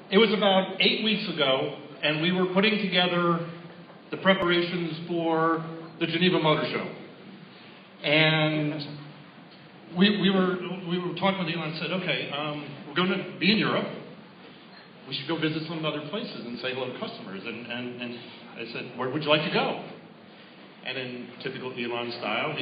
It was about 8 weeks ago, and we were putting together the preparations for the Geneva Motor Show. And we were talking with Elon and said, okay, we're going to be in Europe. We should go visit some other places and say hello to customers. And I said, where would you like to go? And in typical Elon style,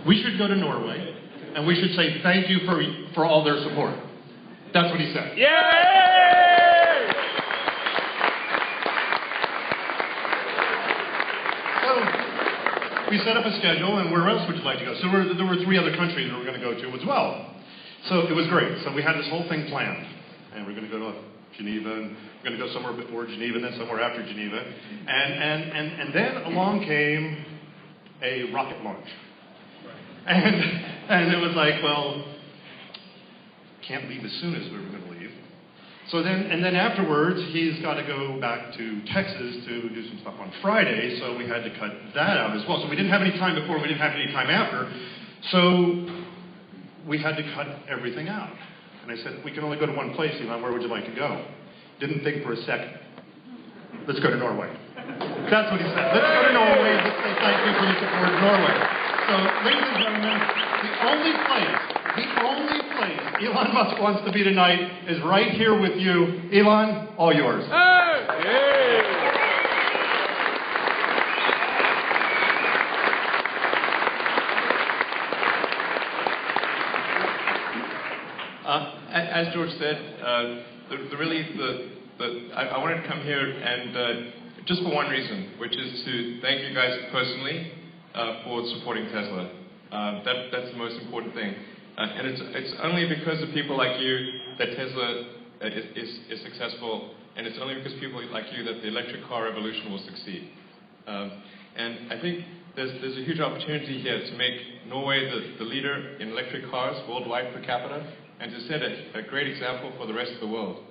we should go to Norway, and we should say thank you for all their support. That's what he said. Yay! So we set up a schedule, and where else would you like to go? So there were 3 other countries we were going to go to as well. So it was great. So we had this whole thing planned, and we're going to go to Geneva, and we're going to go somewhere before Geneva, and then somewhere after Geneva. And then along came a rocket launch. And it was like, well, can't leave as soon as we were going to leave. So then afterwards, he's got to go back to Texas to do some stuff on Friday, so we had to cut that out as well. So we didn't have any time before, we didn't have any time after, so we had to cut everything out. And I said, we can only go to one place, Elon, where would you like to go? Didn't think for a second. Let's go to Norway. That's what he said. Let's go to Norway, let's say thank you for your support of Norway. So, ladies and gentlemen, the only place Elon Musk wants to be tonight is right here with you. Elon, all yours. As George said, I wanted to come here and just for one reason, which is to thank you guys personally for supporting Tesla. That's the most important thing. And it's only because of people like you that Tesla is successful, and it's only because of people like you that the electric car revolution will succeed. And I think there's a huge opportunity here to make Norway the leader in electric cars worldwide per capita, and to set a great example for the rest of the world.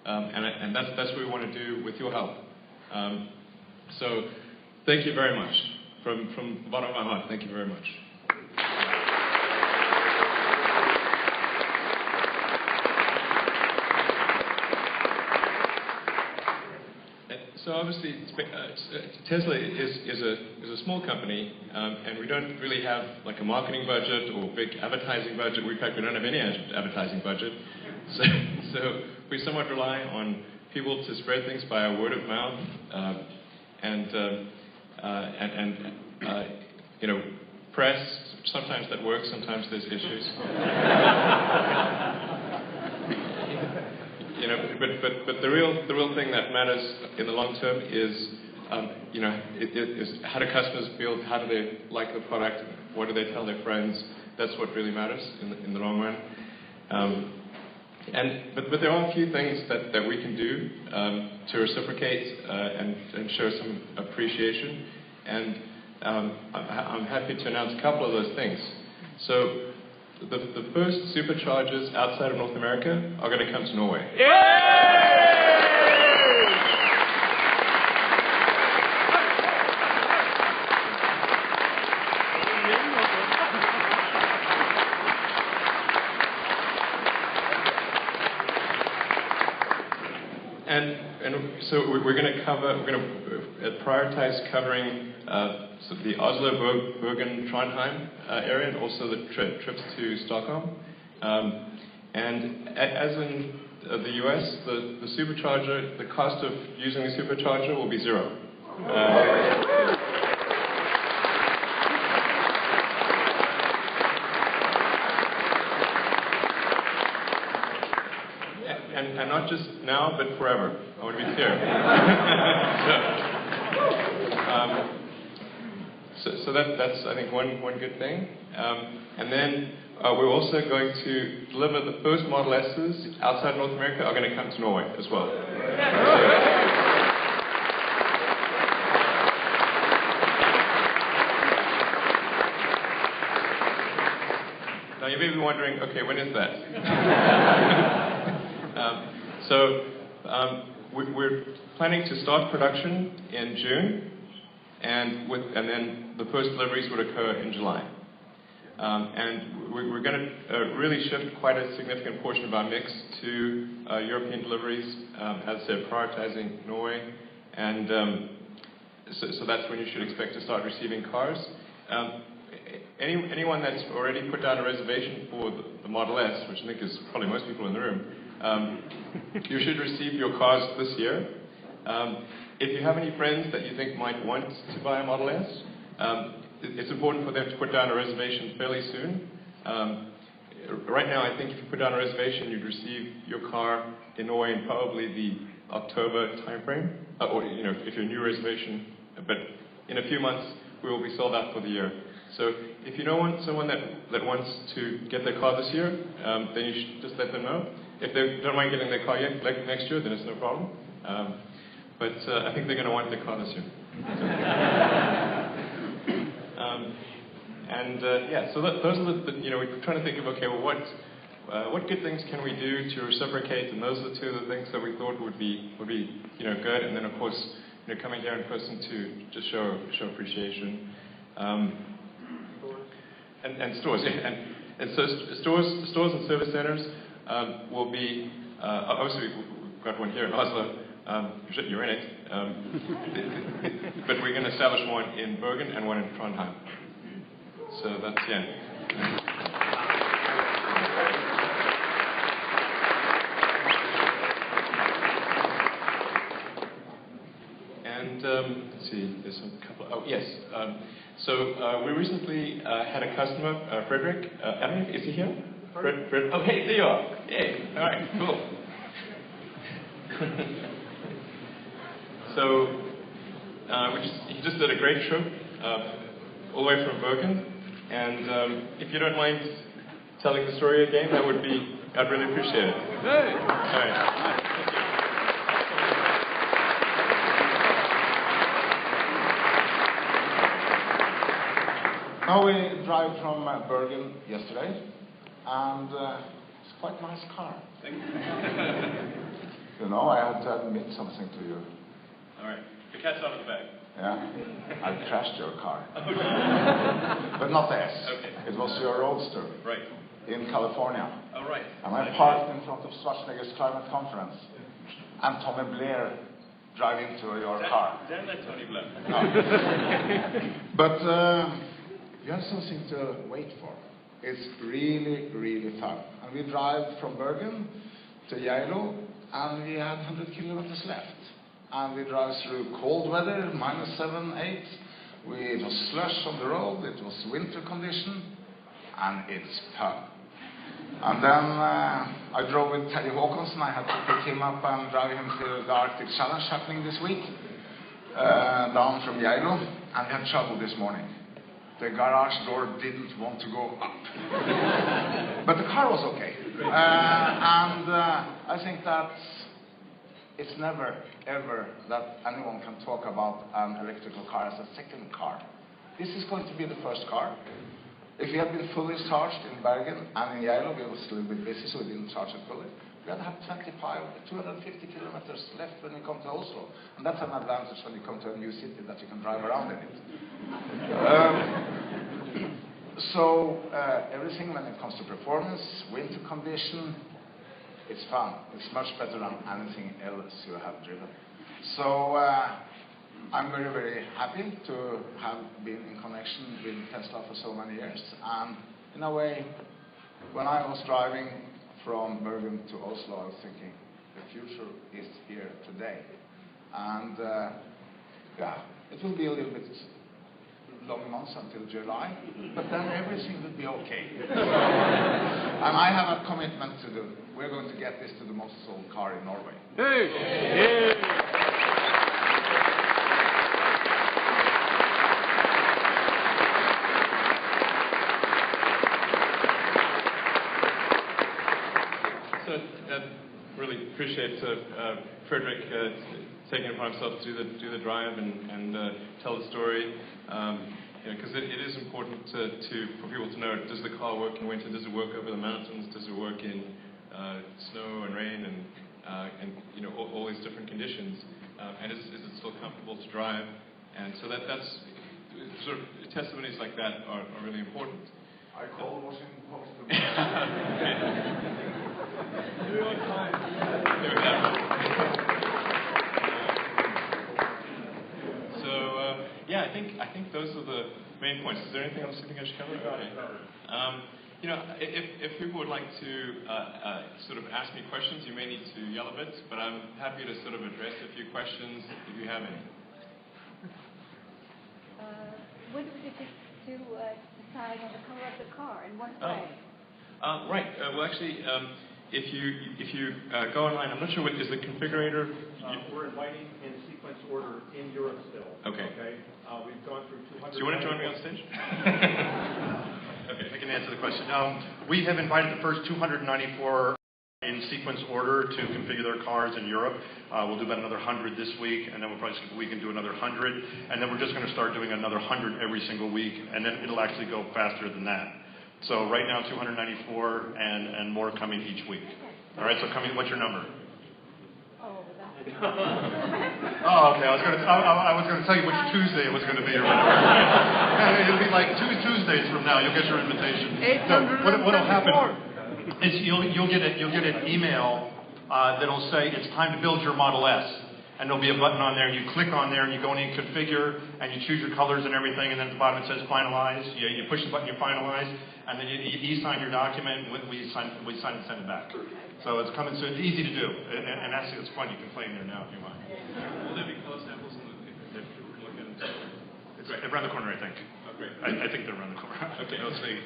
And that's what we want to do with your help. So thank you very much. From the bottom of my heart, thank you very much. So obviously, Tesla is a small company, and we don't really have like a marketing budget or big advertising budget. In fact, we don't have any advertising budget. So we somewhat rely on people to spread things by word of mouth, and you know, press. Sometimes that works. Sometimes there's issues. You know, but the real thing that matters in the long term is, you know, is how do customers feel? How do they like the product? What do they tell their friends? That's what really matters in the long run. But there are a few things that we can do to reciprocate and show some appreciation, and I'm happy to announce a couple of those things. So the first superchargers outside of North America are going to come to Norway. And so we're going to prioritize covering the Oslo, Bergen, Trondheim area, and also the trips to Stockholm. And as in the US, the supercharger, the cost of using the supercharger will be zero. And not just now, but forever. I want to be clear. So that's, I think, one good thing. And then we're also going to deliver the first Model S's outside North America are going to come to Norway as well. Now you may be wondering, okay, when is that? We're planning to start production in June, and then the first deliveries would occur in July. And we're going to really shift quite a significant portion of our mix to European deliveries, as I said, prioritizing Norway, and so that's when you should expect to start receiving cars. Anyone that's already put down a reservation for the Model S, which I think is probably most people in the room, you should receive your cars this year. If you have any friends that you think might want to buy a Model S, it's important for them to put down a reservation fairly soon. Right now, I think if you put down a reservation, you'd receive your car in Norway in probably the October timeframe, or if you're a new reservation. But in a few months, we will be sold out for the year. So if you know someone that wants to get their car this year, then you should just let them know. If they don't mind getting their car next year, then it's no problem. But I think they're going to want their car this year. So those are we're trying to think of, okay, well, what good things can we do to reciprocate? And those are the two of the things that we thought would be good. And then, of course, coming here in person to just show appreciation. And stores, and so stores and service centers will be obviously we've got one here in Oslo. You're in it, but we're going to establish one in Bergen and one in Trondheim. So that's And let's see, there's a couple. Oh yes. So we recently had a customer, Frederick. I don't know, is he here? Fred? Oh, hey, there you are. Yay. All right, cool. So he just did a great trip all the way from Bergen. And if you don't mind telling the story again, I'd really appreciate it. Hey. All right. Now we drive from Bergen yesterday, and it's quite a nice car. Thank you. I had to admit something to you. All right. The cat's out of the bag. Yeah, I crashed your car. Okay. But not the S. Okay. It was your Roadster. Right. In California. All right. And I parked in front of Schwarzenegger's climate conference. And Tommy Blair drive into your car. Don't let Tony Blair. No. But you have something to wait for. It's really, really fun. And we drive from Bergen to Geilo, and we had 100 kilometers left. And we drive through cold weather, -7, 8. It was slush on the road, it was winter condition, and it's fun. And then I drove with Teddy Håkonsen. I had to pick him up and drive him to the Arctic Challenge happening this week, down from Geilo, and we had trouble this morning. The garage door didn't want to go up. But the car was okay. And I think that it's never, ever that anyone can talk about an electrical car as a second car. This is going to be the first car. If we had been fully charged in Bergen and in Geilo, we was a little bit busy, so we didn't charge it fully. We had to have 250 kilometers left when we come to Oslo. And that's an advantage when you come to a new city, that you can drive around in it. So everything when it comes to performance, winter condition, it's fun. It's much better than anything else you have driven. So I'm very, very happy to have been in connection with Tesla for so many years. And in a way, when I was driving from Bergen to Oslo, I was thinking, the future is here today. And it will be a little bit long months until July, but then everything will be okay. And I have a commitment to do. We're going to get this to the most sold car in Norway. Hey! Yeah. So I really appreciate Frederick taking it upon himself to do the drive and tell the story. Because it is important for people to know, does the car work in winter? Does it work over the mountains? Does it work in snow and rain and all these different conditions? And is it still comfortable to drive? And so that's sort of testimonies like that are really important. I call Washington Post. New York Times. There we go. So yeah, I think those are the main points. Is there anything else you think I should cover? Okay. You know, if people would like to sort of ask me questions, you may need to yell a bit, but I'm happy to sort of address a few questions if you have any. When was it to decide on the color of the car, and what way? Right. Well, actually, if you go online, I'm not sure what is the configurator. We're inviting in sequence order in Europe still. Okay. We've gone through 200. Do you want to join me on stage? Okay, I can answer the question. We have invited the first 294 in sequence order to configure their cars in Europe. We'll do about another 100 this week, and then we'll probably skip a week and do another 100, and then we're just going to start doing another 100 every single week, and then it'll actually go faster than that. So right now, 294, and more coming each week. All right, so what's your number? Oh, okay. I was going to tell you which Tuesday it was going to be or whatever. It'll be like 2 Tuesdays from now. You'll get your invitation. What'll happen is you'll get an email that'll say it's time to build your Model S, and there'll be a button on there, and you click on there, and you go in and configure, and you choose your colors and everything, and then at the bottom it says finalize. You push the button, you finalize, and then you e-sign your document, and we sign and send it back. So it's coming soon. It's easy to do, and actually it's fun. You can play in there now if you want. Will there be color samples in the It's right around the corner, I think. Oh, great. I think they're around the corner. Okay. Let's see.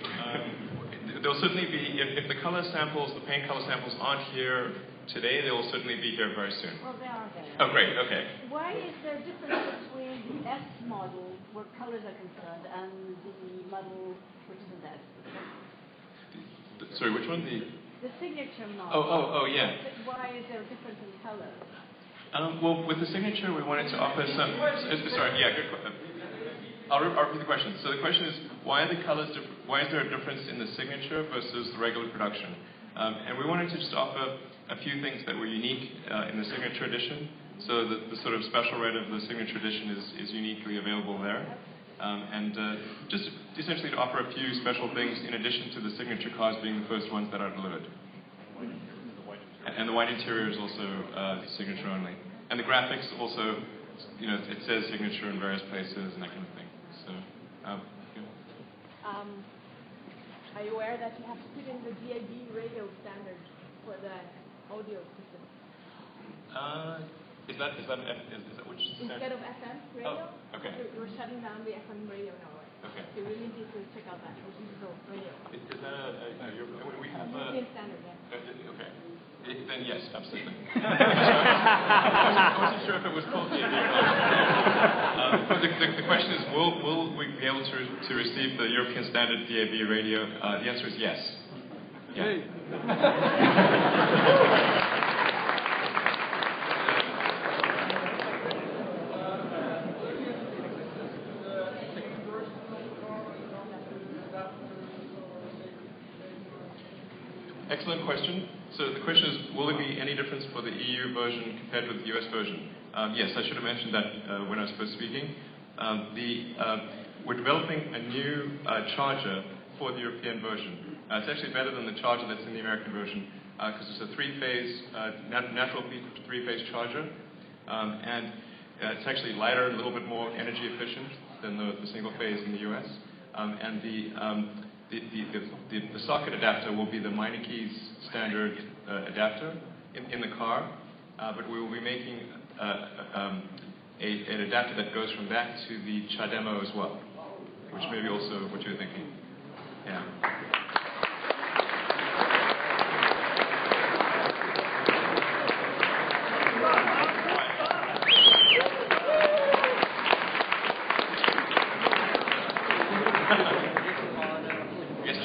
There'll certainly be, if the color samples, the paint color samples aren't here today, they will certainly be here very soon. Well, they are there. Oh, great. Okay. Why is there a difference between the S model, where colors are concerned, and the model which isn't S? Sorry, which one? The signature model. Oh, yeah. Why is there a difference in color? Well, with the signature, we wanted to offer some. Sorry, yeah, good question. I'll repeat the question. So the question is, why are the colors? Why is there a difference in the signature versus the regular production? And we wanted to just offer a few things that were unique in the signature edition. So the sort of special red of the signature edition is uniquely available there. And just essentially to offer a few special things in addition to the signature cars being the first ones that are delivered. And the white interior is also signature only. And the graphics also, it says signature in various places and that kind of thing. So, are you aware that you have to put in the DAB radio standard for the audio system? Is that which standard? Instead of FM radio? Oh, okay. We're shutting down the FM radio in Norway. Okay. So you really need to check out that digital radio. Is that we have European standard, yeah. Okay. Then yes, absolutely. I wasn't sure if it was called DAB. But the question is, will we be able to receive the European standard DAB radio? The answer is yes. Yeah. Excellent question. So the question is, will there be any difference for the EU version compared with the US version? Yes, I should have mentioned that when I was first speaking. We're developing a new charger for the European version. It's actually better than the charger that's in the American version because it's a three-phase, natural three-phase charger. And it's actually lighter, a little bit more energy efficient than the single phase in the US. And the socket adapter will be the Meinike's standard adapter in the car, but we will be making an adapter that goes from that to the Chademo as well, which may be also what you're thinking. Yeah.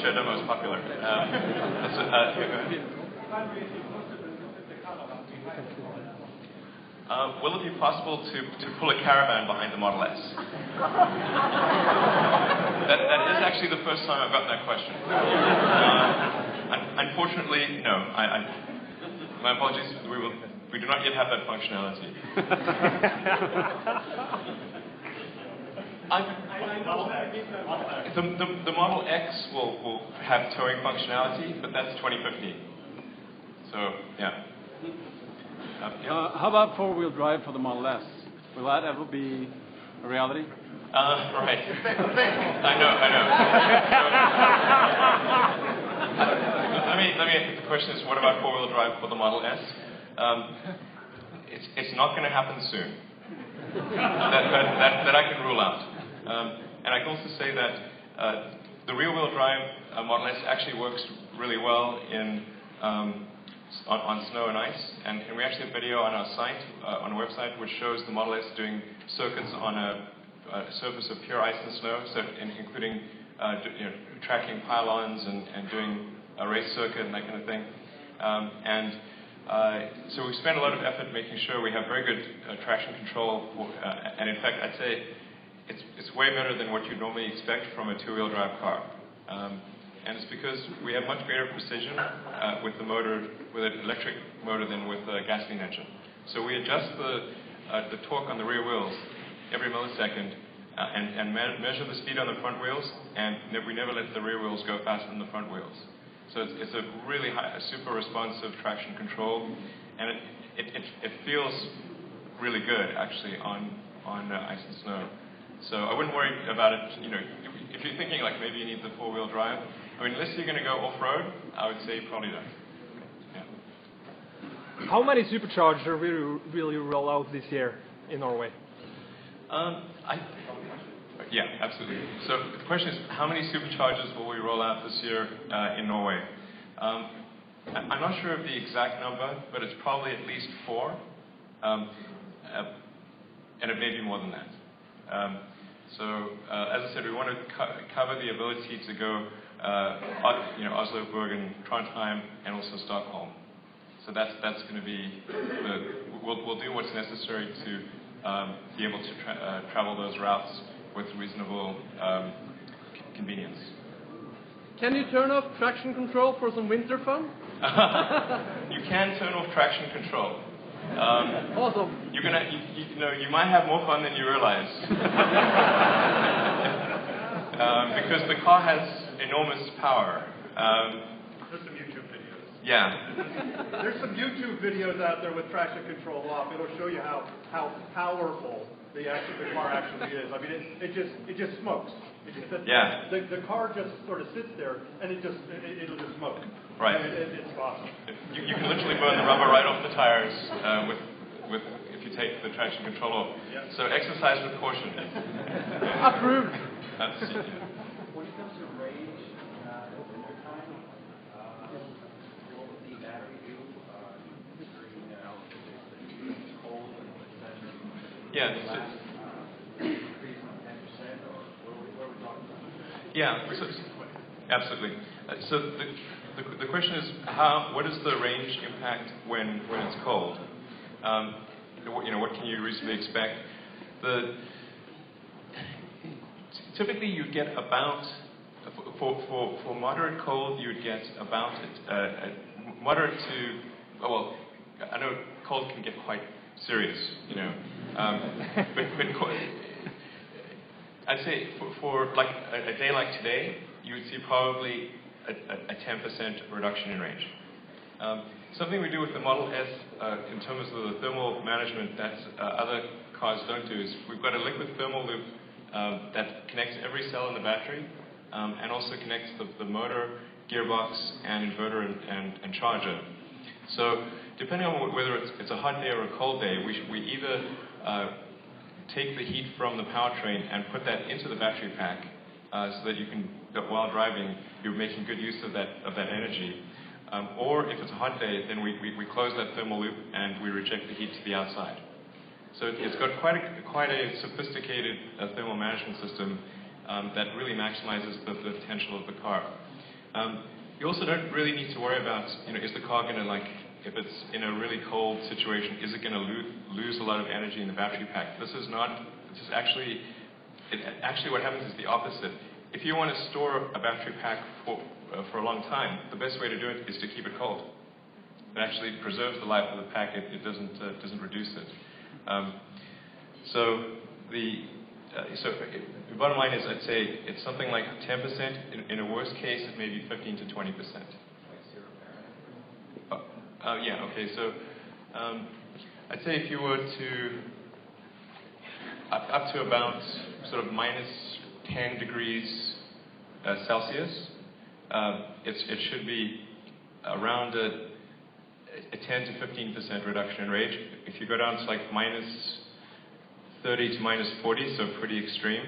Chademo is popular. Will it be possible to pull a caravan behind the Model S? That is actually the first time I've gotten that question. Unfortunately, no. My apologies. We do not yet have that functionality. The Model X will have towing functionality, but that's 2015. So, yeah. How about four-wheel drive for the Model S? Will that ever be a reality? Right. I know. Let me. The question is, what about four-wheel drive for the Model S? It's not going to happen soon. That I can rule out. And I can also say that the rear-wheel drive Model S actually works really well in on snow and ice. And we actually have a video on our site, on our website, which shows the Model S doing circuits on a surface of pure ice and snow, so including tracking pylons and doing a race circuit and that kind of thing. So we spent a lot of effort making sure we have very good traction control, and in fact, I'd say it's way better than what you'd normally expect from a two-wheel drive car. And it's because we have much greater precision with the motor, with an electric motor than with a gasoline engine. So we adjust the torque on the rear wheels every millisecond and measure the speed on the front wheels, and we never let the rear wheels go faster than the front wheels. So it's a really high, super responsive traction control, and it feels really good actually on ice and snow. So I wouldn't worry about it. If you're thinking like maybe you need the four-wheel drive, unless you're going to go off-road, I would say probably not. Yeah. How many superchargers will you roll out this year in Norway? Yeah, absolutely. So the question is, how many superchargers will we roll out this year in Norway? I'm not sure of the exact number, but it's probably at least 4, and it may be more than that. As I said, we want to cover the ability to go Oslo, Bergen, Trondheim, and also Stockholm. So that's going to be we'll do what's necessary to be able to travel those routes with reasonable convenience. Can you turn off traction control for some winter fun? You can turn off traction control. Awesome. You might have more fun than you realize. Because the car has enormous power. There's some YouTube videos. Yeah. There's some YouTube videos out there with traction control off. It'll show you how powerful the car actually is. I mean, it just smokes. Yeah. The car just sort of sits there, and it'll just smoke. Right. And it's awesome. You can literally burn the rubber right off the tires with if you take the traction control off. Yeah. So exercise with caution. Approved. When it comes to range in wintertime, what would the battery do during cold and Yeah. increase on 10%, or what are we talking about? Yeah. Absolutely. So the question is, what is the range impact when it's cold? What can you reasonably expect? Typically, you get about for moderate cold, you would get about moderate to I know cold can get quite serious, but I'd say for like a day like today, you would see probably a 10% reduction in range. Something we do with the Model S in terms of the thermal management that other cars don't do is we've got a liquid thermal loop that connects every cell in the battery and also connects the motor, gearbox, and inverter and charger. So depending on whether it's a hot day or a cold day, we either take the heat from the powertrain and put that into the battery pack so that you can, while driving, you're making good use of that energy. Or if it's a hot day, then we close that thermal loop and we reject the heat to the outside. So it's got quite a sophisticated thermal management system that really maximizes the potential of the car. You also don't really need to worry about, is the car going to if it's in a really cold situation, is it going to lose a lot of energy in the battery pack? Actually what happens is the opposite. If you want to store a battery pack for a long time, the best way to do it is to keep it cold. It actually preserves the life of the pack. It doesn't reduce it. So the bottom line is, I'd say it's something like 10%. In a worst case, it may be 15 to 20%. Yeah. Okay. So I'd say if you were to up to about sort of minus 10 degrees Celsius, it should be around a 10 to 15% reduction in range. If you go down to like minus 30 to minus 40, so pretty extreme,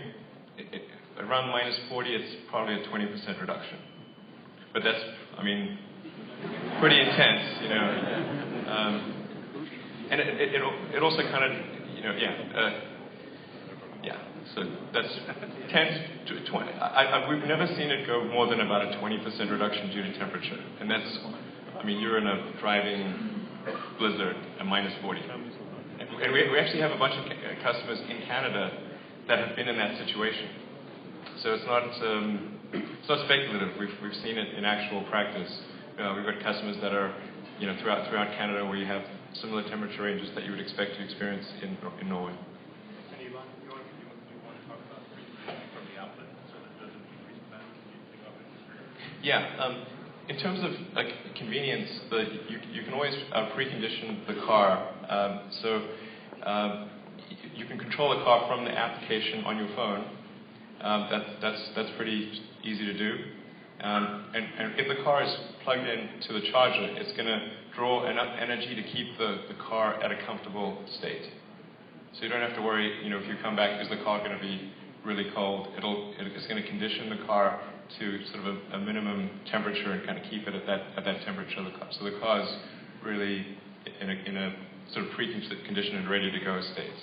around minus 40, it's probably a 20% reduction. But that's, I mean, pretty intense, you know. And it also kind of, you know, yeah. So that's 10 to 20. We've never seen it go more than about a 20% reduction due to temperature. And that's, I mean, you're in a driving blizzard at minus 40. And we actually have a bunch of customers in Canada that have been in that situation. So it's not speculative. We've seen it in actual practice. We've got customers that are, you know, throughout Canada where you have similar temperature ranges that you would expect to experience in Norway. And Elon, you want to talk about preheating from the outlet so that it doesn't increase the battery? Yeah. In terms of like convenience, you can always precondition the car. You can control the car from the application on your phone. That's pretty easy to do. And if the car is plugged in to the charger, it's going to draw enough energy to keep the car at a comfortable state. So you don't have to worry, you know, if you come back, is the car going to be really cold? It's going to condition the car to sort of a minimum temperature and kind of keep it at that temperature. So the car is really in a sort of preconditioned and ready to go state.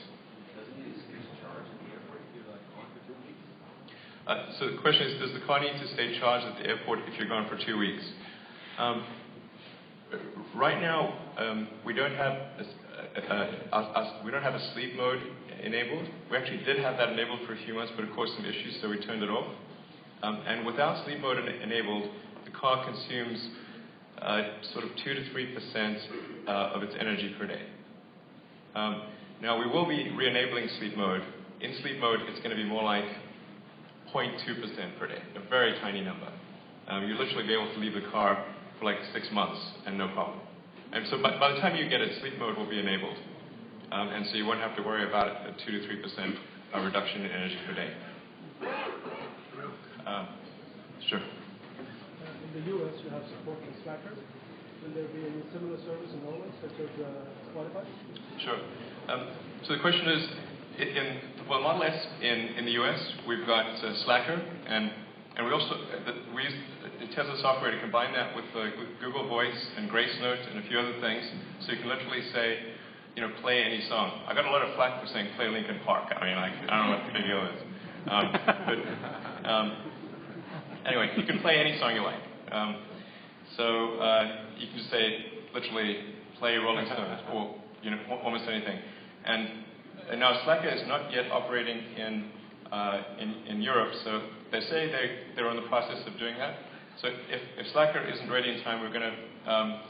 So the question is, does the car need to stay charged at the airport if you're gone for 2 weeks? Right now, we don't have a sleep mode enabled. We actually did have that enabled for a few months, but of course some issues, so we turned it off. And without sleep mode enabled, the car consumes sort of 2 to 3% of its energy per day. Now we will be re-enabling sleep mode. In sleep mode, it's going to be more like 0.2% per day, a very tiny number. You'll literally be able to leave the car for like 6 months and no problem. And so by the time you get it, sleep mode will be enabled. And so you won't have to worry about a 2 to 3% reduction in energy per day. Sure. In the US, you have support for Slacker. Will there be any similar service in Norway, such as Spotify? Sure. So the question is, for Model S in the US, we've got Slacker, and we also we use the Tesla software to combine that with Google Voice and Grace Note and a few other things, so you can literally say, you know, play any song. I got a lot of flack for saying play Linkin Park. I mean, like, I don't know what the big deal is. Anyway, you can play any song you like. So you can just say, literally, play Rolling Stones, or, you know, almost anything. And now Slacker is not yet operating in Europe, so they say they're in the process of doing that. So if Slacker isn't ready in time, we're going to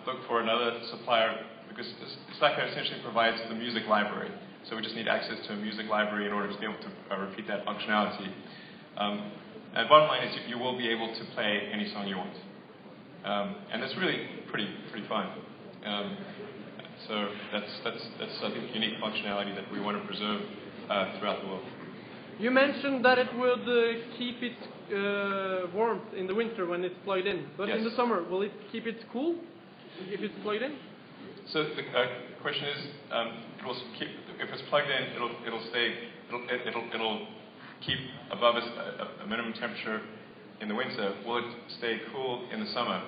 look for another supplier, because Slacker essentially provides the music library. So we just need access to a music library in order to be able to repeat that functionality. And bottom line is you will be able to play any song you want. And that's really pretty fun. So that's I think unique functionality that we want to preserve throughout the world. You mentioned that it would keep it warm in the winter when it's plugged in, but Yes. in the summer, will it keep it cool if it's plugged in? So the question is, it will keep, if it's plugged in, it'll keep above a minimum temperature in the winter. Will it stay cool in the summer?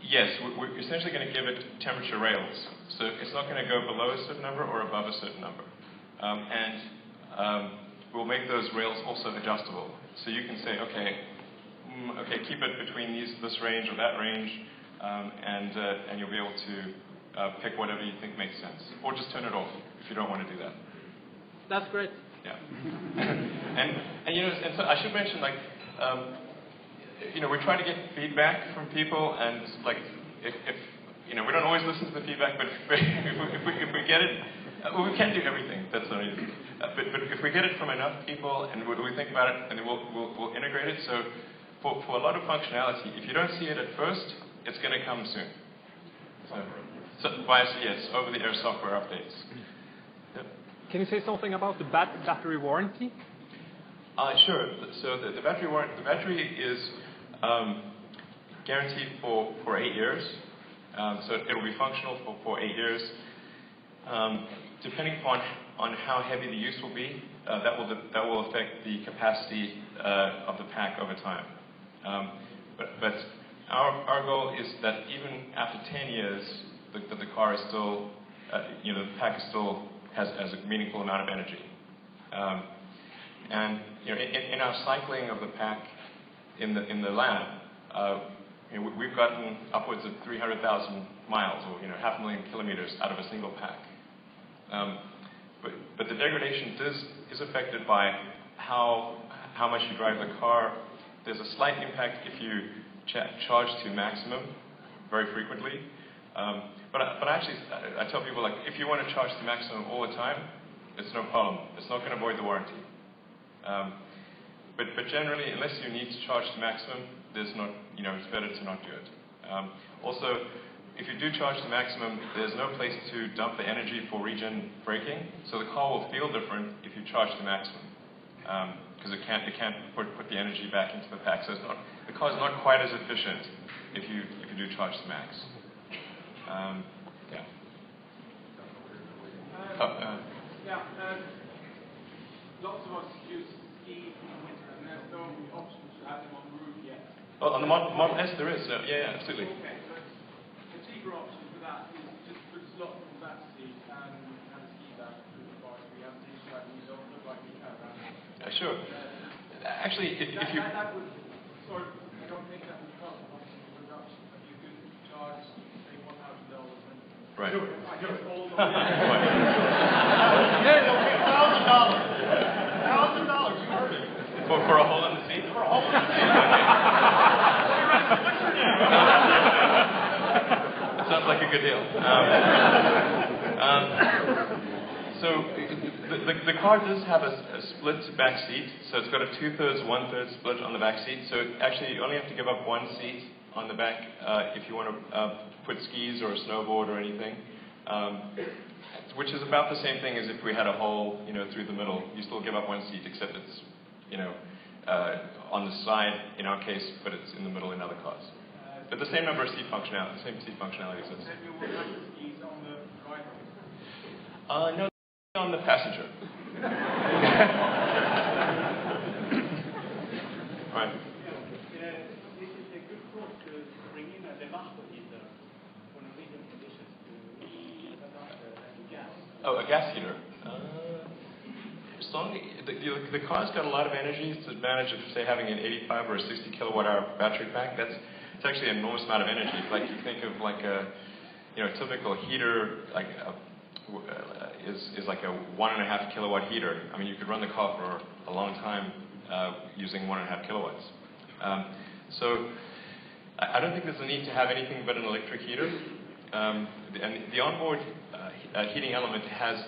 Yes, we're essentially going to give it temperature rails. So it's not going to go below a certain number or above a certain number. And we'll make those rails also adjustable. So you can say, okay, keep it between this range or that range, and you'll be able to pick whatever you think makes sense. Or just turn it off if you don't want to do that. That's great. Yeah. and you know, and so I should mention, like, you know, we try to get feedback from people, and like, if you know, we don't always listen to the feedback, but if we get it, Well, we can't do everything. That's not easy. But if we get it from enough people and we think about it, and then we'll integrate it. So for a lot of functionality, if you don't see it at first, it's going to come soon. So via CS, over-the-air software updates. Yep. Can you say something about the battery warranty? Sure. So the battery is guaranteed for 8 years. So it'll be functional for 8 years. Depending upon how heavy the use will be, that will affect the capacity of the pack over time. But our goal is that even after 10 years, the car is still, the pack is still has a meaningful amount of energy. And in our cycling of the pack in the lab, we've gotten upwards of 300,000 miles, or 500,000 kilometers out of a single pack. But the degradation is affected by how much you drive the car. There's a slight impact if you charge to maximum very frequently. But actually, I tell people, like, if you want to charge to maximum all the time, it's no problem. It's not going to void the warranty. But generally, unless you need to charge to maximum, there's not, it's better to not do it. Also, if you do charge to maximum, there's no place to dump the energy for regen braking, so the car will feel different if you charge to maximum, because it can't put the energy back into the pack. So the car is not quite as efficient if you do charge to max. Yeah. Lots of us use ski in the winter, and there's no option to have them on the roof yet. Oh, on the Model S there is. Yeah, absolutely. Okay, so a cheaper option for that is just put a slot in the back seat and have a ski bag through the car. We have things like you don't look like you have that. Sure. Actually, if you... That would sort of, I don't think that would cost much of a reduction, but you could charge, say, $1,000 and... Right. Do it. I just hold on. $1,000. $1,000. You heard it. For a hole in the seat? For a hole in the seat. That sounds like a good deal. So the car does have a split back seat. So it's got a 2/3, 1/3 split on the back seat. So actually you only have to give up one seat on the back if you want to put skis or a snowboard or anything. Which is about the same thing as if we had a hole, through the middle. You still give up one seat, except it's, on the side in our case, but it's in the middle in other cars. But the same number of seat functionality, same seat functionality exists. Then you will have the skis on the driver. No, on the passenger. Right. This is a good thought to bring in a levator heater for Norwegian conditions to gas. Oh, a gas heater. The car's got a lot of energy. It's the advantage of, say, having an 85 or a 60 kilowatt-hour battery pack. It's actually an enormous amount of energy. Like you think of like a typical heater, like is like a 1.5 kilowatt heater. I mean, you could run the car for a long time using 1.5 kilowatts. So I don't think there's a need to have anything but an electric heater. And the onboard heating element has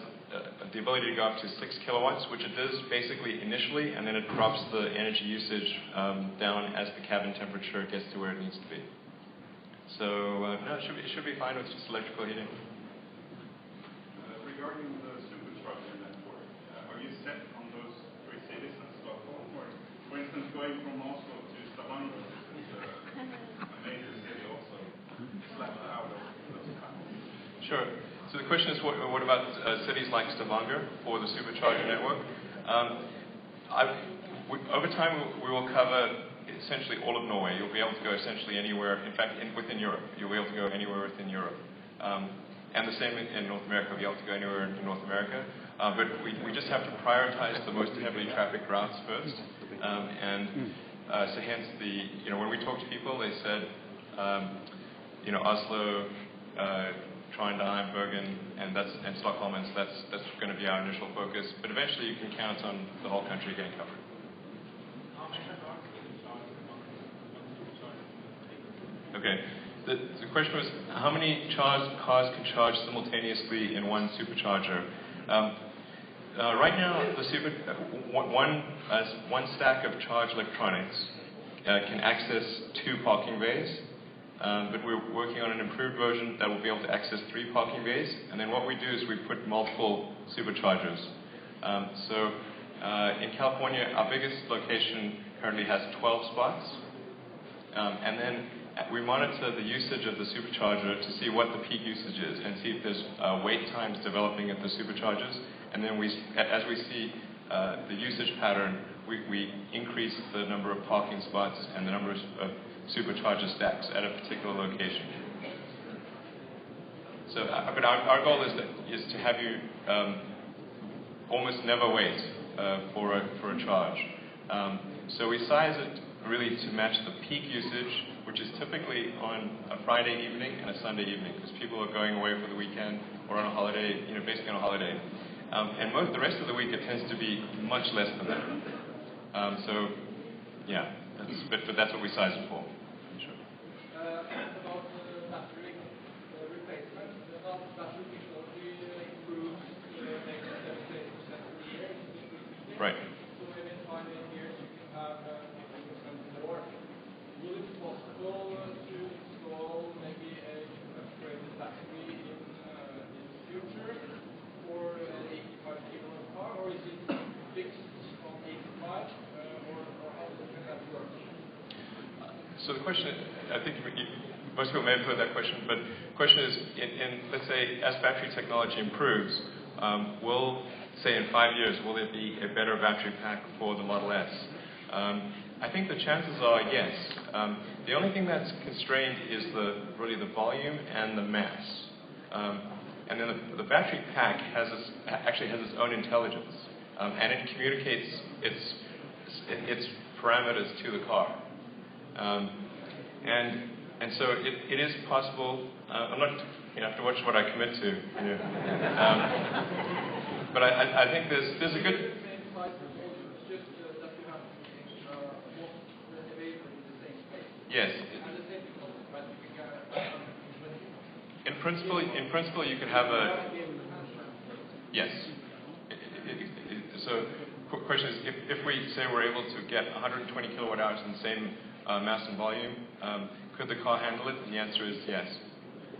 the ability to go up to 6 kilowatts, which it does basically initially, and then it drops the energy usage down as the cabin temperature gets to where it needs to be. So no, it should be fine with just electrical heating. Regarding the supercharger network, are you set on those three cities in Stockholm, or for instance going from Oslo to Stavanger, which is a major city also, left out of those countries? Sure. So the question is, what about cities like Stavanger for the supercharger network? Over time, we will cover essentially all of Norway. You'll be able to go essentially anywhere. In fact, within Europe, you'll be able to go anywhere within Europe. And the same in North America. We'll be able to go anywhere in North America. But we just have to prioritize the most heavily trafficked routes first. So hence when we talk to people, they said, Oslo, Trondheim, Bergen, and Stockholm, and so that's going to be our initial focus. But eventually you can count on the whole country getting covered. Okay. the question was, how many cars can charge simultaneously in one supercharger? Right now, one stack of charge electronics can access 2 parking bays, but we're working on an improved version that will be able to access 3 parking bays. And then what we do is we put multiple superchargers. In California, our biggest location currently has 12 spots, and then we monitor the usage of the supercharger to see what the peak usage is and see if there's wait times developing at the superchargers. And then as we see the usage pattern, we increase the number of parking spots and the number of supercharger stacks at a particular location. So, but our goal is to have you almost never wait for a charge. So we size it really to match the peak usage, which is typically on a Friday evening and a Sunday evening, because people are going away for the weekend or on a holiday, basically on a holiday. And the rest of the week it tends to be much less than that. So, yeah, but that's what we size it for. Sure. About battery replacement, about battery technology improves maybe 7-8% a year. Right. So maybe in 5 years you can have 50% more. Will it be possible to install maybe a upgraded battery in the future for an 85 kilowatt car, or is it fixed on 85, or how can that work? So the question, I think most people may have heard that question, but the question is, let's say, as battery technology improves, say in 5 years, will there be a better battery pack for the Model S? I think the chances are yes. The only thing that's constrained is really the volume and the mass. And then the battery pack actually has its own intelligence, and it communicates its parameters to the car. And so it is possible. I'm not. You have to watch what I commit to. But I think there's a good. Yes. In principle, you could have a. Yes. So, question is, if we say we're able to get 120 kilowatt hours in the same mass and volume, could the car handle it? And the answer is yes.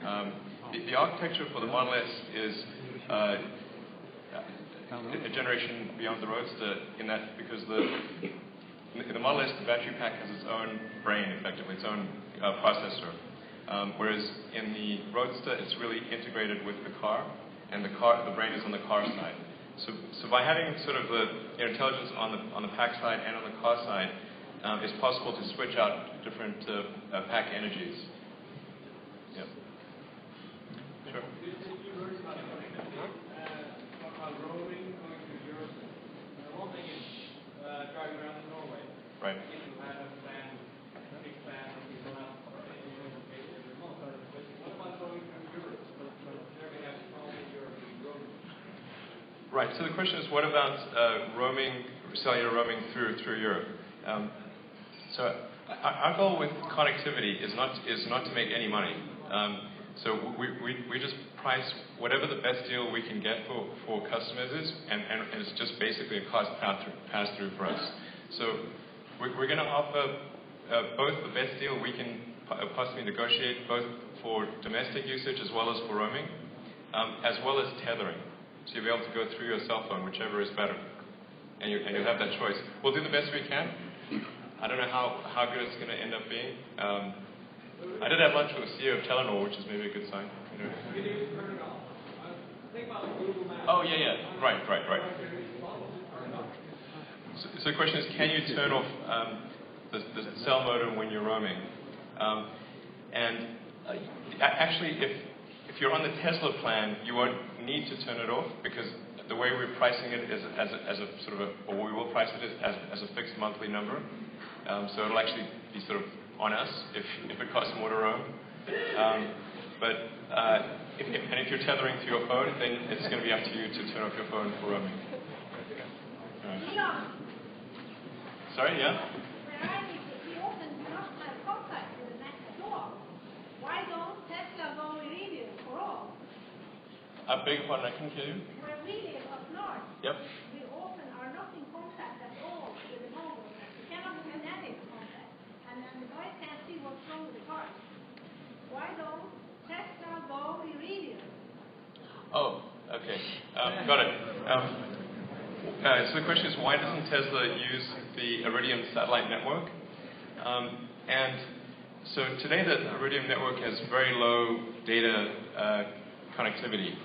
The architecture for the Model S is a generation beyond the Roadster in that because in the Model S, the battery pack has its own brain, effectively, its own processor. Whereas in the Roadster, it's really integrated with the car, and the brain is on the car side. So by having sort of the intelligence on the pack side and on the car side, it's possible to switch out different pack energies. Yep. Sure. Roaming, going to Europe. One thing is driving around in Norway. Right. People have a plan, a big plan, and people have every month. What about going to Europe? There we have only European roaming. Right. So the question is, what about cellular roaming through Europe? So our goal with connectivity is not to make any money. So we just price whatever the best deal we can get for customers is, and it's just basically a cost pass through for us. So we're going to offer both the best deal we can possibly negotiate, both for domestic usage as well as for roaming, as well as tethering. So you'll be able to go through your cell phone, whichever is better, and you'll have that choice. We'll do the best we can. I don't know how good it's going to end up being. I did have lunch with the CEO of Telenor, which is maybe a good sign. Oh, yeah. Right. So the question is, can you turn off the cell modem when you're roaming? Actually, if you're on the Tesla plan, you won't need to turn it off because the way we're pricing it is as a sort of or we will price it as a fixed monthly number. So it'll actually be sort of on us if it costs more to roam. But if you're tethering to your phone, then it's going to be up to you to turn off your phone for roaming. Elon. Sorry, yeah? He often does not have contact with the next door. Why I beg your pardon, I couldn't hear you. Where we live up north, Yep. we often are not in contact at all with the homeowners. We cannot have any contact. And then the guys can't see what's wrong with the cars. Why don't Tesla go Iridium? Oh, okay. Got it. So the question is, why doesn't Tesla use the Iridium satellite network? And so today the Iridium network has very low data connectivity.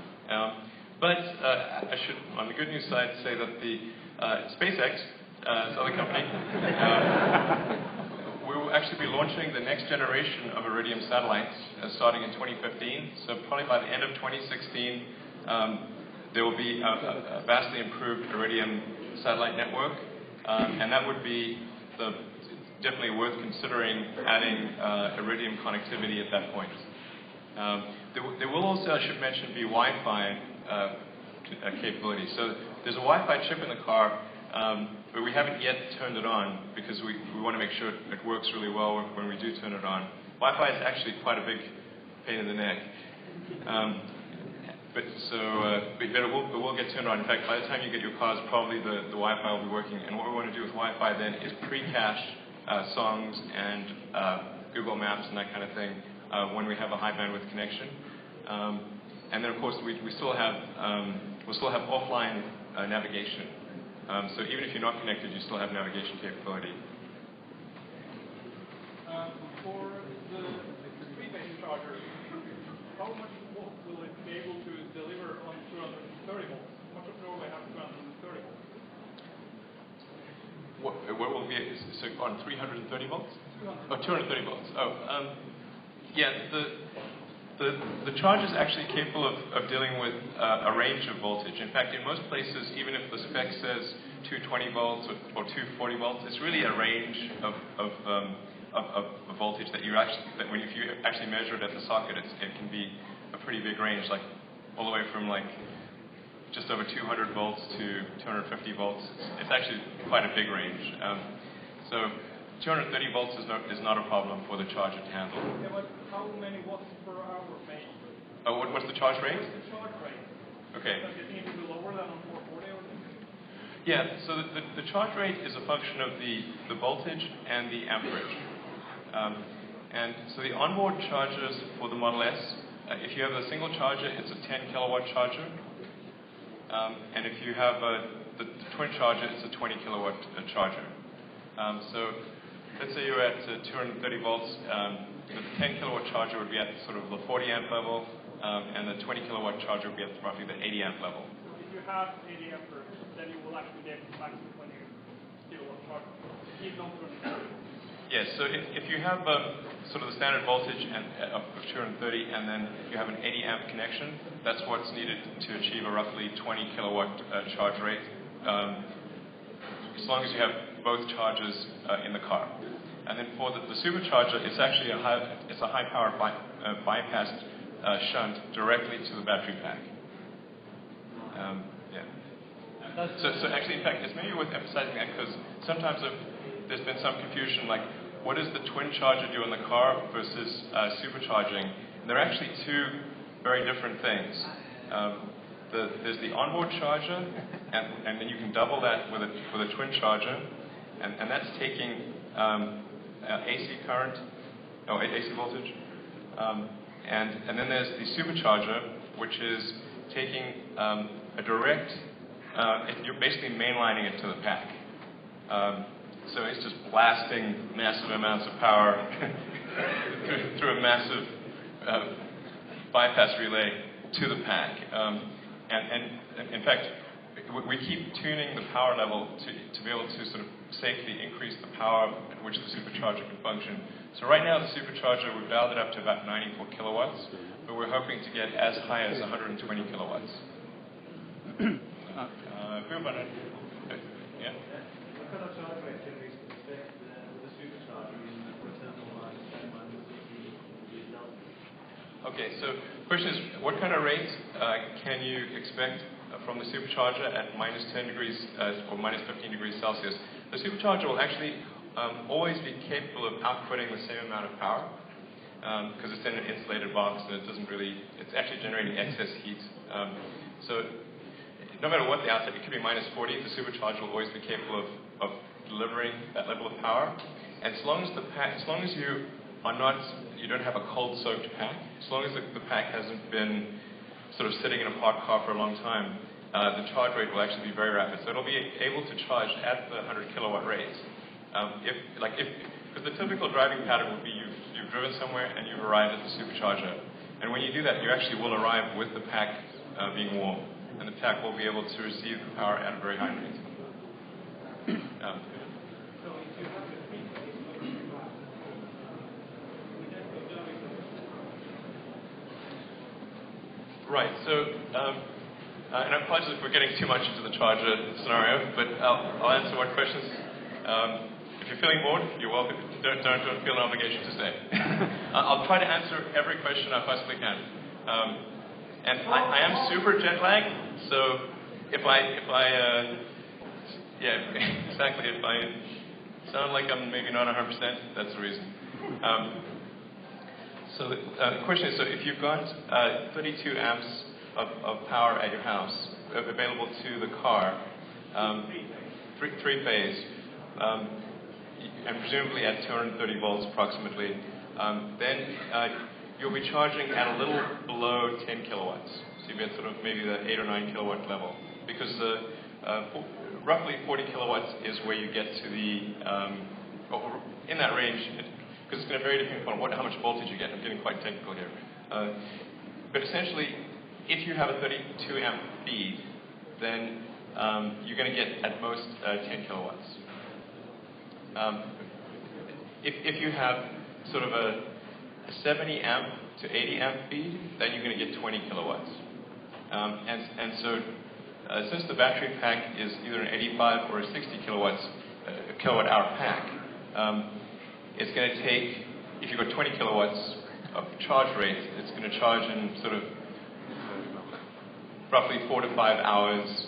But I should, on the good news side, say that the SpaceX, this other company, we will actually be launching the next generation of Iridium satellites starting in 2015. So probably by the end of 2016, there will be a vastly improved Iridium satellite network, and that would be definitely worth considering adding Iridium connectivity at that point. There will also, I should mention, be Wi-Fi capability. So there's a Wi-Fi chip in the car, but we haven't yet turned it on because we want to make sure it works really well when we do turn it on. Wi-Fi is actually quite a big pain in the neck. But it will get turned on. In fact, by the time you get your cars, probably the Wi-Fi will be working. And what we want to do with Wi-Fi then is pre-cache songs and Google Maps and that kind of thing when we have a high bandwidth connection. And then, of course, we'll still have offline navigation. So even if you're not connected, you still have navigation capability. For the three-phase charger, how much volt will it be able to deliver on 230 volts? Much of Norway has 230 volts. What will be so on 330 volts? 200. Oh, 230 volts. Oh, yeah. The charger is actually capable of dealing with a range of voltage. In fact, in most places, even if the spec says 220 volts or 240 volts, it's really a range of voltage that if you actually measure it at the socket, it can be a pretty big range, like all the way from like just over 200 volts to 250 volts. It's actually quite a big range. So 230 volts is not a problem for the charger to handle. Yeah, but how many watts per hour maybe? Oh, what's the charge rate? What's the charge rate? Okay. Does it need to be lower than on 440 or something? Yeah, so the charge rate is a function of the voltage and the amperage. And so the onboard chargers for the Model S, if you have a single charger, it's a 10 kilowatt charger. And if you have the twin charger, it's a 20 kilowatt charger. So let's say you're at 230 volts. The 10 kilowatt charger would be at sort of the 40 amp level, and the 20 kilowatt charger would be at roughly the 80 amp level. If you have 80 amperes, then you will actually be able to max the 20 kilowatt charger, even on 230. Yes, so if you have sort of the standard voltage of 230 and then you have an 80 amp connection, that's what's needed to achieve a roughly 20 kilowatt charge rate, as long as you have both chargers in the car. And then for the supercharger, it's actually a high power bypassed shunt directly to the battery pack. Yeah. So actually, in fact, it's maybe worth emphasizing that because sometimes there's been some confusion, like what does the twin charger do in the car versus supercharging? And they're actually two very different things. There's the onboard charger, and then you can double that with a twin charger, and that's taking AC current, AC voltage, and then there's the supercharger, which is taking a direct. You're basically mainlining it to the pack. So it's just blasting massive amounts of power through a massive bypass relay to the pack. And in fact, we keep tuning the power level to be able to sort of safely increase the power at which the supercharger can function. So right now the supercharger, we've dialed it up to about 94 kilowatts, but we're hoping to get as high as 120 kilowatts. Yeah? What kind of charge rate can we expect with the supercharger in, for example, Okay, so the question is, what kind of rate can you expect from the supercharger at minus 10 degrees or minus 15 degrees Celsius? The supercharger will actually always be capable of outputting the same amount of power. because it's in an insulated box and it doesn't really, it's actually generating excess heat. So no matter what the outside, it could be minus 40, the supercharger will always be capable of delivering that level of power. And as long as you are not, you don't have a cold soaked pack, as long as the pack hasn't been sort of sitting in a parked car for a long time, the charge rate will actually be very rapid. So it'll be able to charge at the 100 kilowatt rate. Because the typical driving pattern would be you've driven somewhere and you've arrived at the supercharger. And when you do that, you actually will arrive with the pack being warm. And the pack will be able to receive the power at a very high rate. Right, so, and I apologize if we're getting too much into the charger scenario, but I'll answer what questions. If you're feeling bored, you're welcome. Don't feel an obligation to stay. I'll try to answer every question I possibly can. And I am super jet lagged, so if I sound like I'm maybe not 100%, that's the reason. So the question is, so if you've got 32 amps of power at your house available to the car, three-phase, and presumably at 230 volts approximately, then you'll be charging at a little below 10 kilowatts. So you'll be at sort of maybe the 8 or 9 kilowatt level. Because roughly 40 kilowatts is where you get to the, in that range, because it's going to vary depending upon how much voltage you get. I'm getting quite technical here. But essentially, if you have a 32 amp feed, then you're going to get at most 10 kilowatts. If you have sort of a 70 amp to 80 amp feed, then you're going to get 20 kilowatts. And so since the battery pack is either an 85 or a 60 kilowatt hour pack, it's going to take, if you've got 20 kilowatts of charge rate, it's going to charge in sort of roughly 4 to 5 hours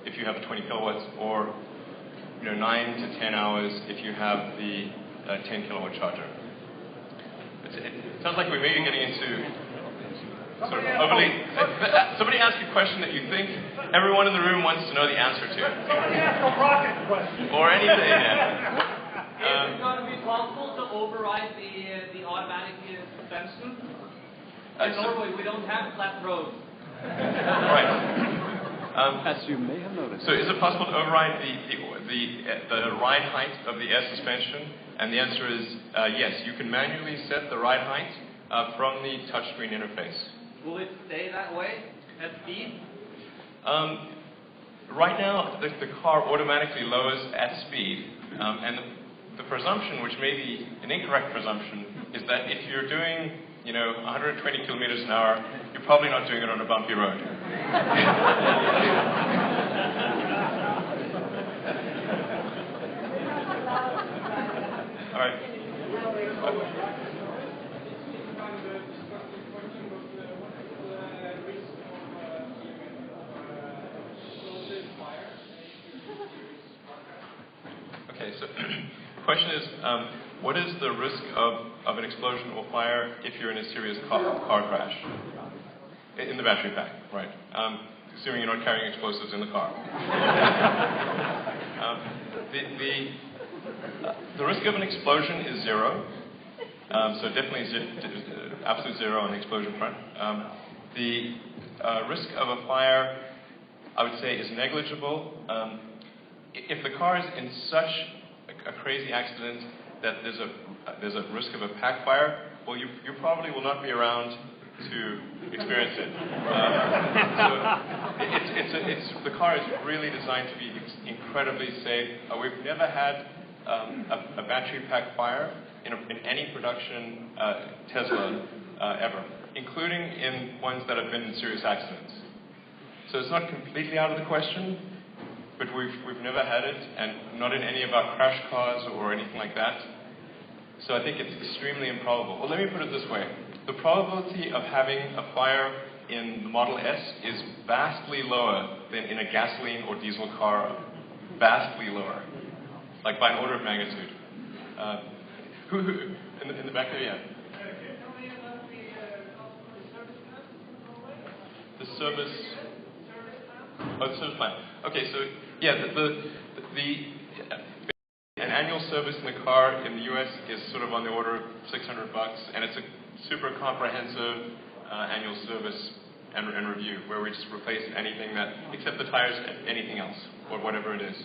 if you have 20 kilowatts, or 9 to 10 hours if you have the 10 kilowatt charger. It sounds like we may be getting into sort of overly. Somebody ask a question that you think everyone in the room wants to know the answer to. Somebody ask a rocket question. Or anything. Yeah. Is it going to be possible to override the automatic suspension? In Norway, we don't have flat roads. Right. As you may have noticed. So is it possible to override the ride height of the air suspension? And the answer is yes. You can manually set the ride height from the touchscreen interface. Will it stay that way at speed? Right now, the car automatically lowers at speed. And the presumption, which may be an incorrect presumption, is that if you're doing 120 kilometers an hour, you're probably not doing it on a bumpy road. All right. Okay, so the question is, what is the risk of an explosion or fire if you're in a serious car crash? In the battery pack, right. Assuming you're not carrying explosives in the car. The risk of an explosion is zero. So definitely absolute zero on the explosion front. The risk of a fire, I would say, is negligible. If the car is in such a crazy accident that there's a risk of a pack fire, well, you probably will not be around to experience it. So the car is really designed to be incredibly safe. We've never had a battery pack fire in any production Tesla ever, including in ones that have been in serious accidents. So it's not completely out of the question, but we've never had it, and not in any of our crash cars or anything like that. So I think it's extremely improbable. Well, let me put it this way. The probability of having a fire in the Model S is vastly lower than in a gasoline or diesel car. Vastly lower. Like by an order of magnitude. Who in the back there? Yeah. The service. Oh, the service plan. Okay, so yeah, an annual service in the car in the U.S. is sort of on the order of $600, and it's a super comprehensive annual service and review where we just replace anything that, except the tires, anything else or whatever it is.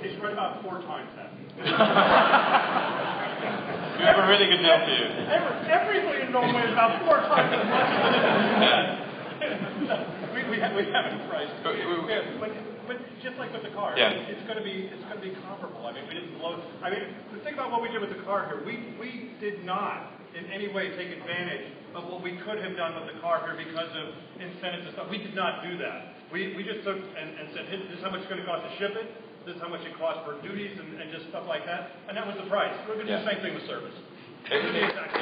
It's right about 4 times that. We have a really good deal for you. Everything in Norway is about 4 times as much as it is. We haven't priced. But just like with the car, it's going to be comparable. I mean, we didn't blow. I mean, think about what we did with the car here. We did not in any way take advantage of what we could have done with the car here because of incentives and stuff. We did not do that. We just took and said, this is how much it's going to cost to ship it. This is how much it costs for duties and just stuff like that. And that was the price. We're going to do the same thing with service. Exactly.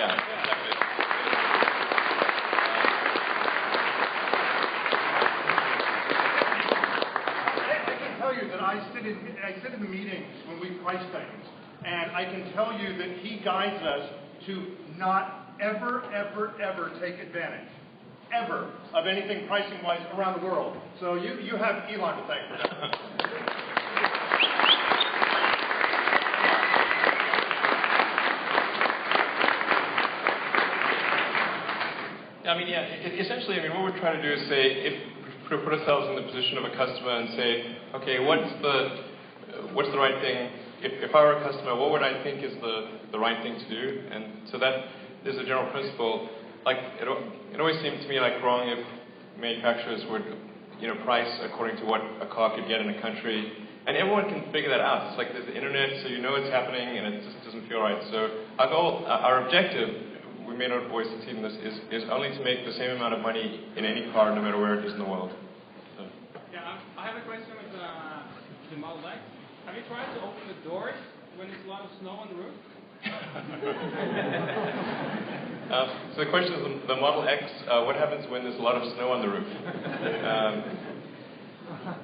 I sit in the meetings when we price things, and I can tell you that he guides us to not ever take advantage, ever, of anything pricing-wise around the world. So you have Elon to thank for that. I mean, essentially, what we're trying to do is say, put ourselves in the position of a customer and say, okay, what's the right thing? If I were a customer, what would I think is the right thing to do? And so that is a general principle. Like it always seemed to me like wrong if manufacturers would, price according to what a car could get in a country, and everyone can figure that out. It's like there's the internet, so you know it's happening, and it just doesn't feel right. So our goal, our objective, we may not always succeed in this, is only to make the same amount of money in any car, no matter where it is in the world. So. Yeah, I have a question with the Model X. Have you tried to open the doors when there's a lot of snow on the roof? So the question is the Model X, what happens when there's a lot of snow on the roof?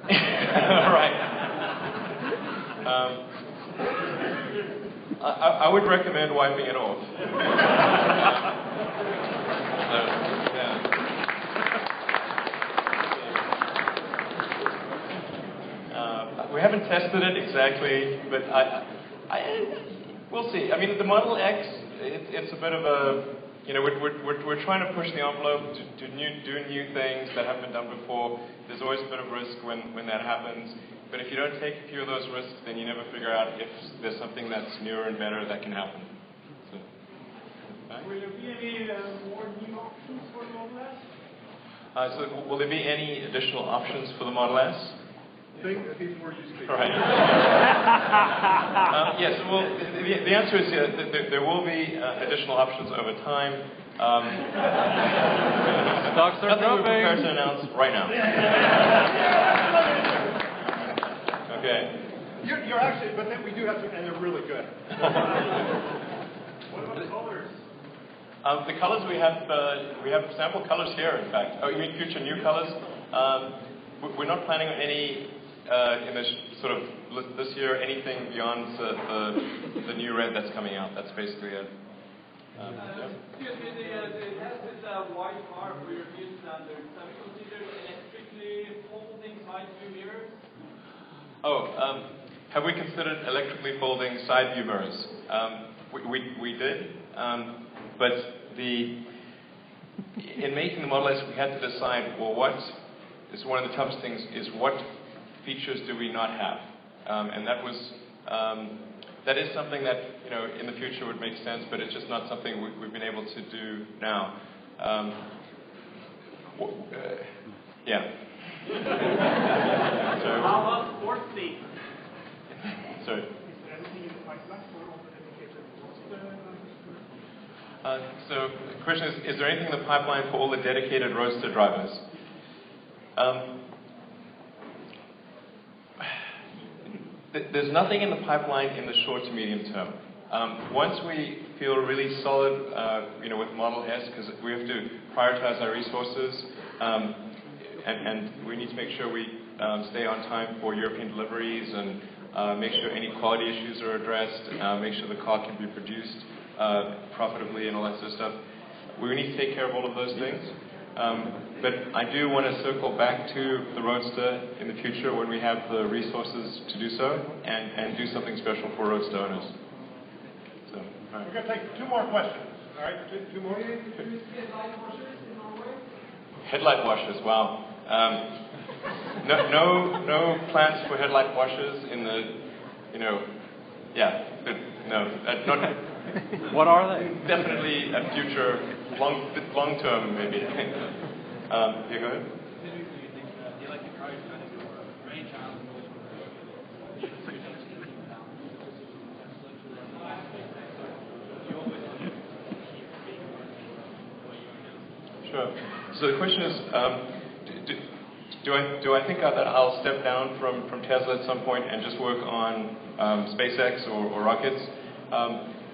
Right. I would recommend wiping it off. We haven't tested it exactly, but we'll see. I mean, the Model X, it's a bit of a, we're trying to push the envelope to do new things that haven't been done before. There's always a bit of risk when that happens. But if you don't take a few of those risks, then you never figure out if there's something that's newer and better that can happen. So, right? Will there be any more new options for the Model S? So will there be any additional options for the Model S? Think before you speak. Right. Yes, well, the answer is there will be additional options over time. Stocks are nothing we're prepared to announce right now. Okay. You're actually, but then we do have to, and they're really good. What about colors? The colors we have sample colors here. In fact, you mean future new colors? We're not planning on any in this sort of this year anything beyond the new red that's coming out. That's basically it. Excuse me, it has this wide car for European standards. Have you considered electrically folding side view mirrors? Have we considered electrically folding side view mirrors? We did, but in making the Model S, we had to decide, well, what is one of the toughest things is what features do we not have, and that is something that in the future would make sense, but it's just not something we've been able to do now. Yeah. How about sports seats? Sorry. So the question is there anything in the pipeline for all the dedicated roadster drivers? There's nothing in the pipeline in the short to medium term. Once we feel really solid, with Model S, because we have to prioritize our resources, and we need to make sure we stay on time for European deliveries and make sure any quality issues are addressed, make sure the car can be produced profitably and all that sort of stuff. We need to take care of all of those things. But I do want to circle back to the Roadster in the future when we have the resources to do so and do something special for Roadster owners. So, all right. We're going to take 2 more questions. All right, two more. Headlight washers, wow. No plans for headlight washers in the, no, not. What are they? Definitely a future, long term maybe. Yeah, go ahead. Sure. So the question is, do I think that I'll step down from Tesla at some point and just work on SpaceX or rockets?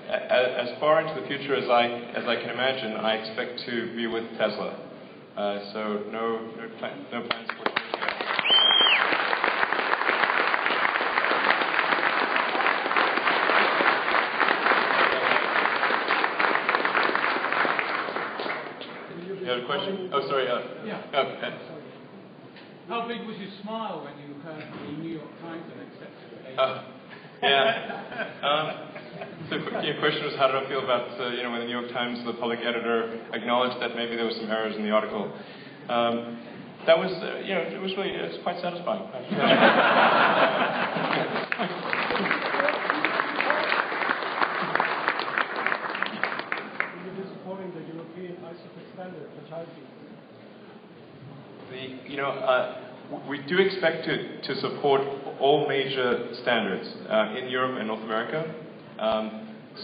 As far into the future as I can imagine, I expect to be with Tesla. So no plans for You have a question? Oh, sorry. Yeah. How big was your smile when you heard the New York Times had accepted it? So your question was, how did I feel about when the New York Times, the public editor, acknowledged that maybe there were some errors in the article? That was, it was quite satisfying. You're supporting the European ISO standard for child seats. We do expect to support all major standards in Europe and North America.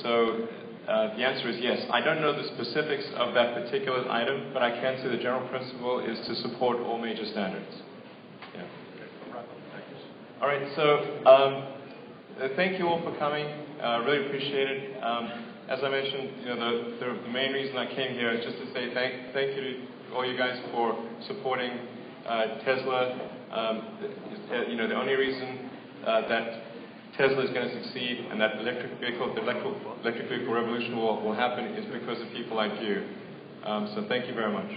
So the answer is yes. I don't know the specifics of that particular item, but I can say the general principle is to support all major standards. Yeah. All right. So thank you all for coming. Really appreciate it. As I mentioned, the main reason I came here is just to say thank you to all you guys for supporting Tesla. The only reason that Tesla is going to succeed and that the electric vehicle revolution will happen is because of people like you. So thank you very much.